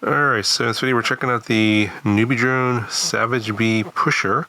Alright, so in this video we're checking out the NewBeeDrone SavageBee pusher.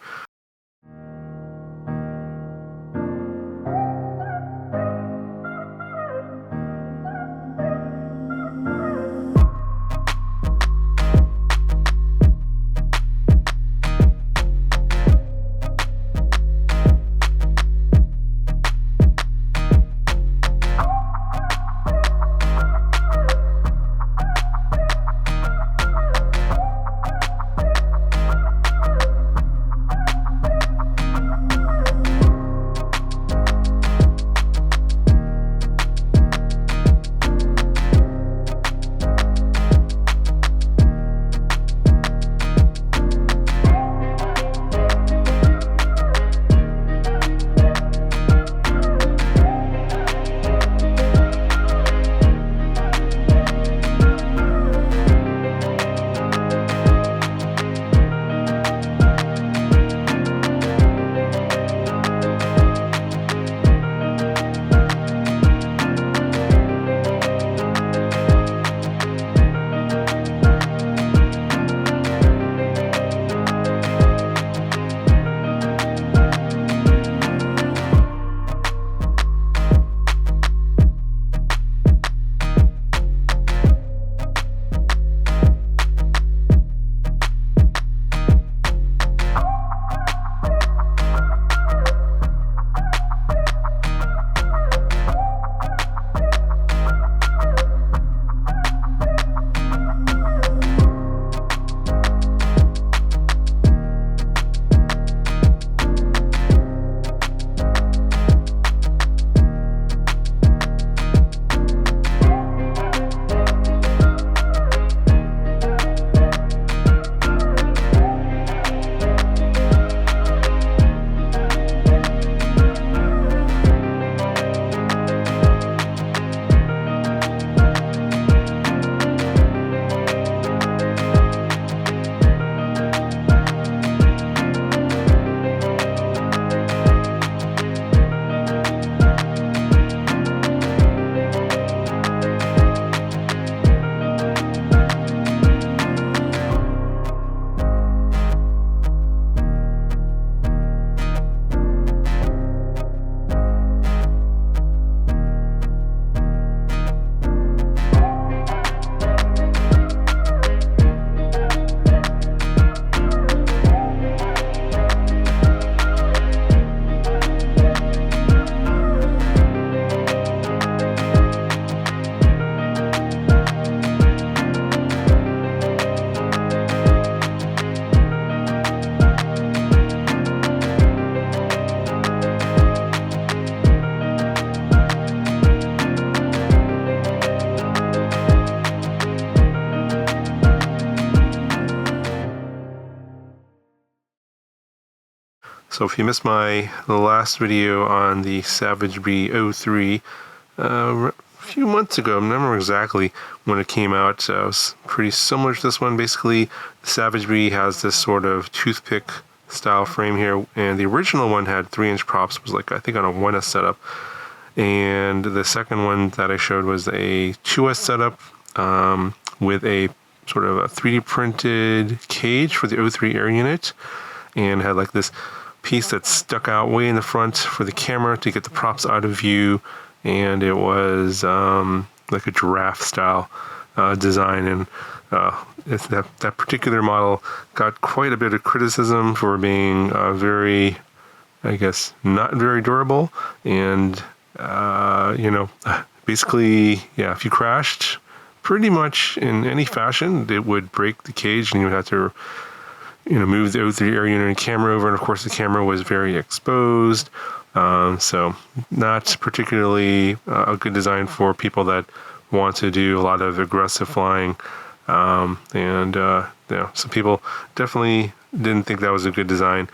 So if you missed the last video on the SavageBee 03, a few months ago, I don't remember exactly when it came out, it was pretty similar to this one. Basically, the SavageBee has this sort of toothpick style frame here, and the original one had 3-inch props. It was like, I think, on a 1S setup. And the second one that I showed was a 2S setup with a sort of a 3D printed cage for the 03 air unit, and had like this piece that stuck out way in the front for the camera to get the props out of view, and it was like a giraffe style design, and that particular model got quite a bit of criticism for being very, I guess, not very durable, and you know, basically, yeah, if you crashed pretty much in any fashion, it would break the cage and you would have to, you know, move the 03 air unit and camera over, and of course the camera was very exposed, so not particularly a good design for people that want to do a lot of aggressive flying, and you know, some people definitely didn't think that was a good design.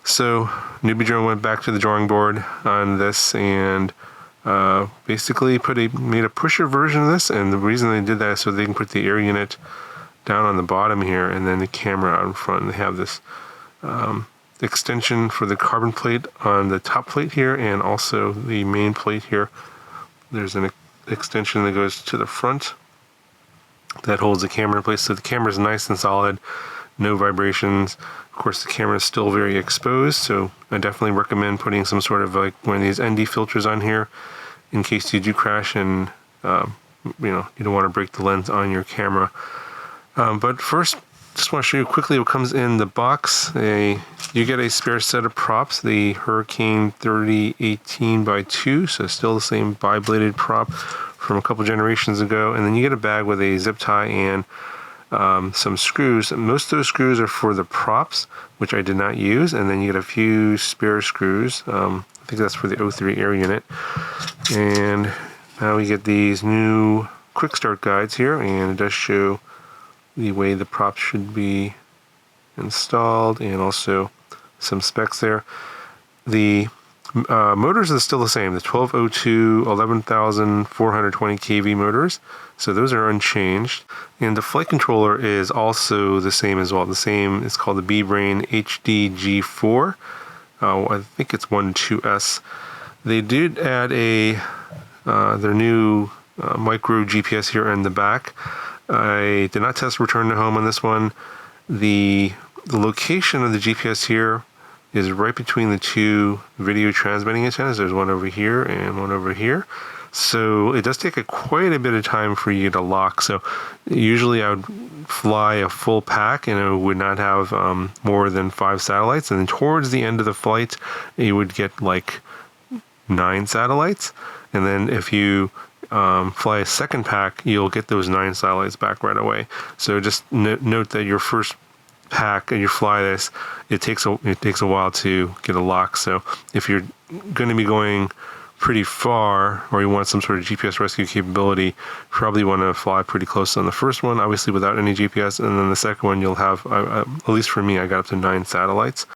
So NewBeeDrone went back to the drawing board on this and basically made a pusher version of this, and the reason they did that is so they can put the air unit down on the bottom here and then the camera out in front. They have this extension for the carbon plate on the top plate here, and also the main plate here. There's an extension that goes to the front, that holds the camera in place. So the camera is nice and solid, no vibrations. Of course, the camera is still very exposed, so I definitely recommend putting some sort of like one of these ND filters on here in case you do crash and you don't want to break the lens on your camera. But first, just want to show you quickly what comes in the box. You get a spare set of props, the Hurricane 3018x2, so still the same bi-bladed prop from a couple generations ago. And then you get a bag with a zip tie and some screws. Most of those screws are for the props, which I did not use. And then you get a few spare screws. I think that's for the 03 air unit. And now we get these new quick start guides here, and it does show the way the props should be installed and also some specs there. The motors are still the same, the 1202 11,420 kV motors, so those are unchanged. And the flight controller is also the same as well. The same, it's called the BeeBrane HDG4. I think it's 12S. They did add their new micro GPS here in the back. I did not test return to home on this one. The location of the GPS here is right between the two video transmitting antennas. There's one over here and one over here. So it does take quite a bit of time for you to lock. So usually I would fly a full pack and it would not have more than 5 satellites. And then towards the end of the flight, you would get like 9 satellites. And then if you fly a second pack, you'll get those 9 satellites back right away. So just note that your first pack and you fly this, it takes a while to get a lock. So if you're going to be going pretty far or you want some sort of GPS rescue capability, probably want to fly pretty close on the first one, obviously without any GPS, and then the second one you'll have, at least for me, I got up to 9 satellites.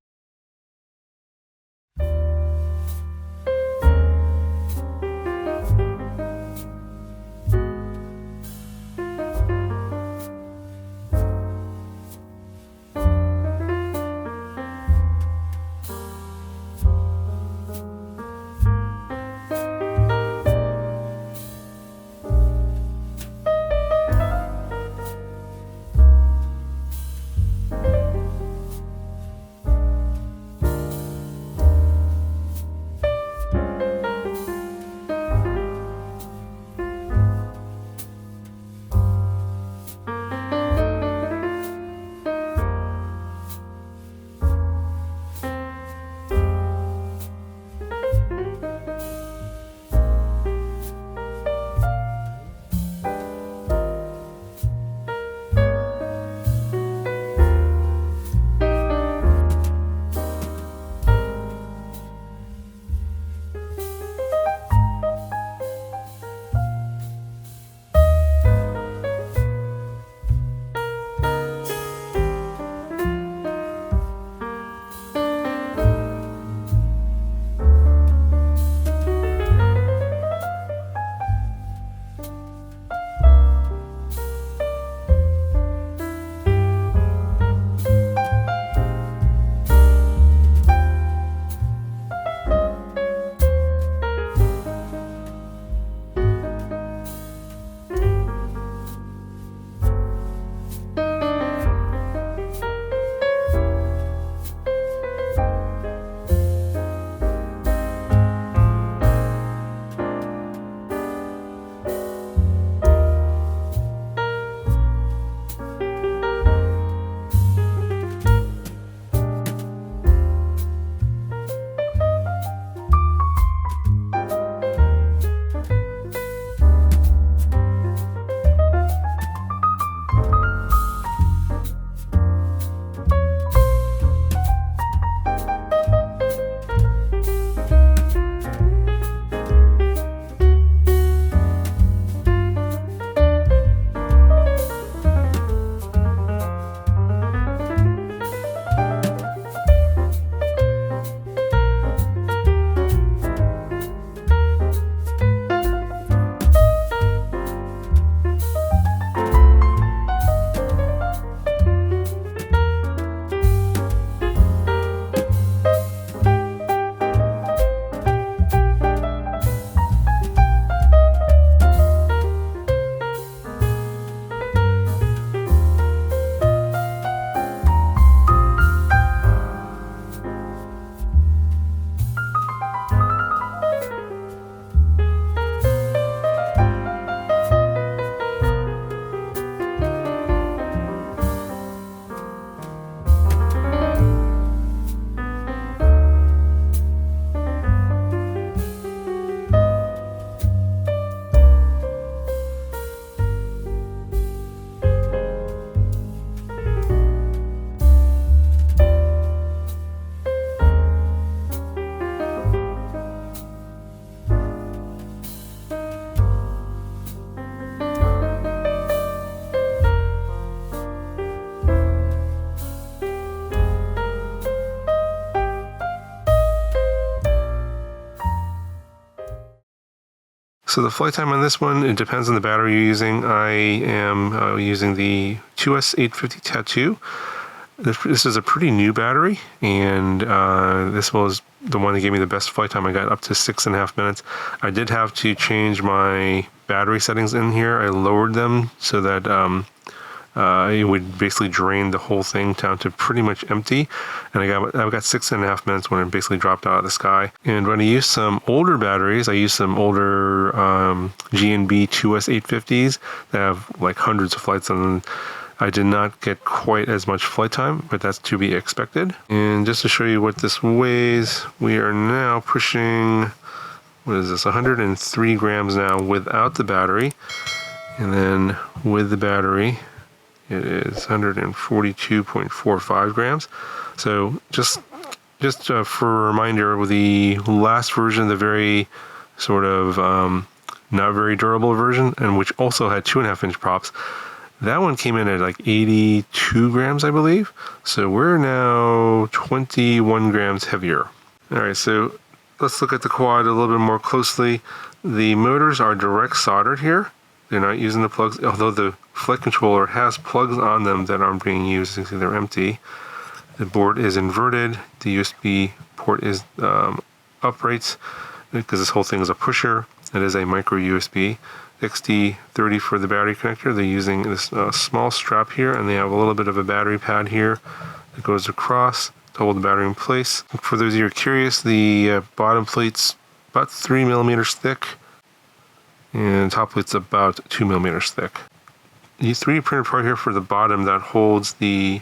So the flight time on this one, it depends on the battery you're using. I am using the 2S850 Tattoo. This is a pretty new battery, and this was the one that gave me the best flight time. I got up to 6.5 minutes. I did have to change my battery settings in here. I lowered them so that it would basically drain the whole thing down to pretty much empty. And I got 6.5 minutes when it basically dropped out of the sky. And when I used some older batteries, I used some older G&B 2S850s that have like hundreds of flights on them. I did not get quite as much flight time, but that's to be expected. And just to show you what this weighs, we are now pushing, what is this, 103 grams now without the battery. And then with the battery, it is 142.45 grams. So just for a reminder, with the last version, the very sort of not very durable version, and which also had 2.5-inch props, that one came in at like 82 grams, I believe. So we're now 21 grams heavier. All right, so let's look at the quad a little bit more closely. The motors are direct soldered here. They're not using the plugs, although the flight controller has plugs on them that aren't being used. You can see they're empty. The board is inverted. The USB port is upright because this whole thing is a pusher. It is a micro USB. XT30 for the battery connector. They're using this small strap here, and they have a little bit of a battery pad here that goes across to hold the battery in place. For those of you who are curious, the bottom plate's about 3 millimeters thick, and top plate's about 2 millimeters thick. The 3D printed part here for the bottom that holds the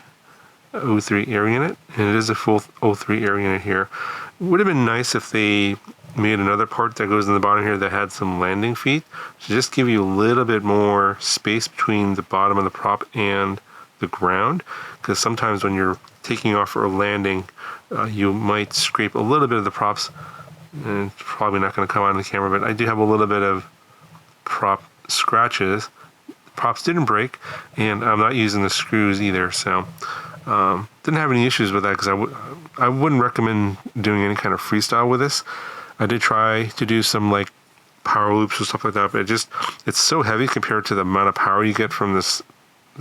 O3 air unit, and it is a full O3 air unit here. It would have been nice if they made another part that goes in the bottom here that had some landing feet to just give you a little bit more space between the bottom of the prop and the ground, because sometimes when you're taking off or landing, you might scrape a little bit of the props, and it's probably not going to come out on the camera, but I do have a little bit of prop scratches. Props didn't break, and I'm not using the screws either, so didn't have any issues with that, because I wouldn't recommend doing any kind of freestyle with this. I did try to do some like power loops or stuff like that, but it's so heavy compared to the amount of power you get from this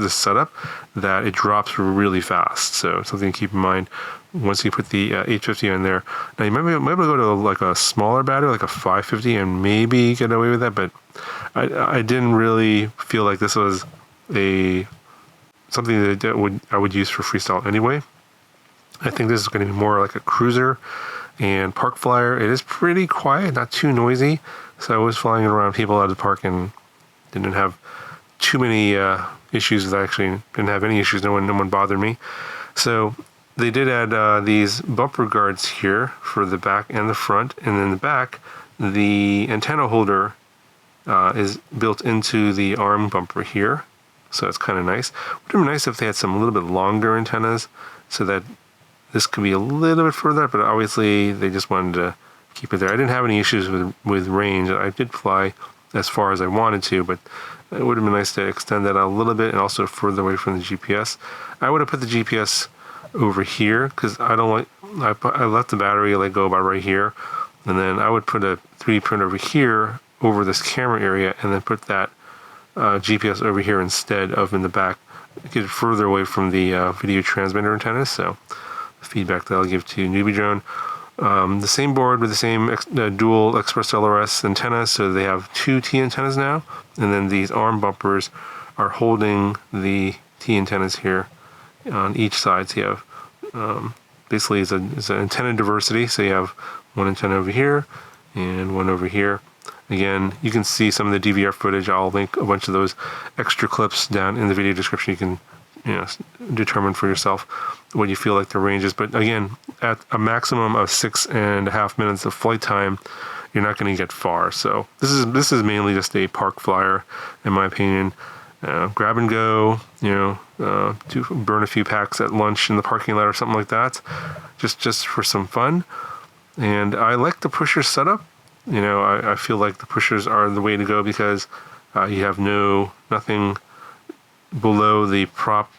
setup that it drops really fast. So something to keep in mind once you put the 850 in there. Now you might be able to go to like a smaller battery, like a 550, and maybe get away with that, but I didn't really feel like this was something that I would use for freestyle anyway. I think this is going to be more like a cruiser and park flyer. It is pretty quiet, not too noisy. So I was flying around people out of the park and didn't have too many issues. I actually didn't have any issues. No one bothered me. So they did add these bumper guards here for the back and the front. And in the back, the antenna holder is built into the arm bumper here. So it's kind of nice. It would have been nice if they had some a little bit longer antennas so that this could be a little bit further, but obviously they just wanted to keep it there. I didn't have any issues with range. I did fly as far as I wanted to, but it would have been nice to extend that out a little bit and also further away from the GPS. I would have put the GPS over here because I left the battery let go about right here, and then I would put a 3D print over here over this camera area and then put that GPS over here instead of in the back, get it further away from the video transmitter antennas. So feedback that I'll give to NewBeeDrone. The same board with the same dual Express LRS antennas, so they have 2 T antennas now, and then these arm bumpers are holding the T antennas here on each side. So you have basically it's an antenna diversity, so you have one antenna over here and one over here. Again, you can see some of the DVR footage. I'll link a bunch of those extra clips down in the video description. You can determine for yourself what you feel like the range is. But again, at a maximum of 6.5 minutes of flight time, you're not going to get far. So this is mainly just a park flyer, in my opinion. Grab and go, to burn a few packs at lunch in the parking lot or something like that, just for some fun. And I like the pusher setup. I feel like the pushers are the way to go because you have nothing below the prop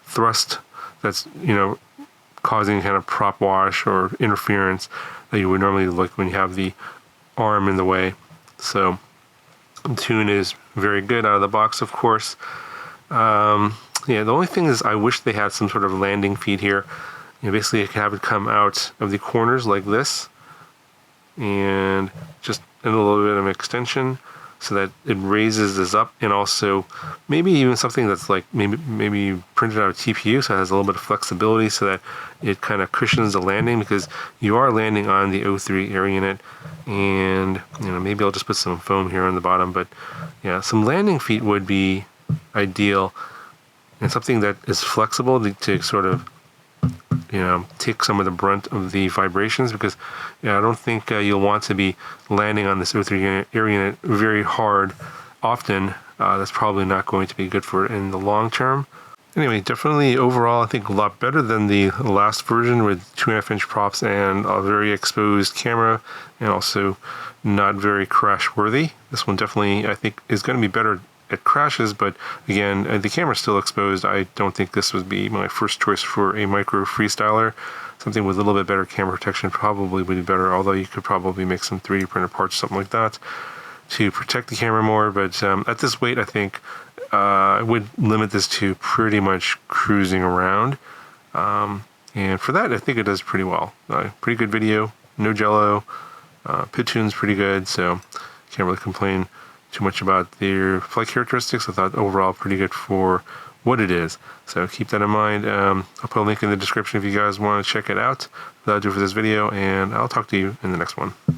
thrust that's causing kind of prop wash or interference that you would normally look when you have the arm in the way. So The tune is very good out of the box, of course. Yeah, the only thing is I wish they had some sort of landing feed here. Basically, I could have it come out of the corners like this, and just a little bit of extension so that it raises this up, and also maybe even something that's like maybe printed out of TPU, so it has a little bit of flexibility so that it kind of cushions the landing, because you are landing on the O3 air unit. And maybe I'll just put some foam here on the bottom, but yeah, some landing feet would be ideal, and something that is flexible to sort of take some of the brunt of the vibrations, because I don't think you'll want to be landing on this O3 air unit very hard often. That's probably not going to be good for it in the long term. Anyway, definitely overall I think a lot better than the last version with 2.5-inch props and a very exposed camera, and also not very crash worthy. This one definitely I think is going to be better at crashes, but again, the camera's still exposed. I don't think this would be my first choice for a micro freestyler. Something with a little bit better camera protection probably would be better, although you could probably make some 3D printed parts, something like that, to protect the camera more. But at this weight, I think I would limit this to pretty much cruising around. And for that, I think it does pretty well. Pretty good video, no jello, pit tune's pretty good, so can't really complain too much about their flight characteristics. I thought overall pretty good for what it is. So keep that in mind. I'll put a link in the description if you guys want to check it out. That'll do for this video, and I'll talk to you in the next one.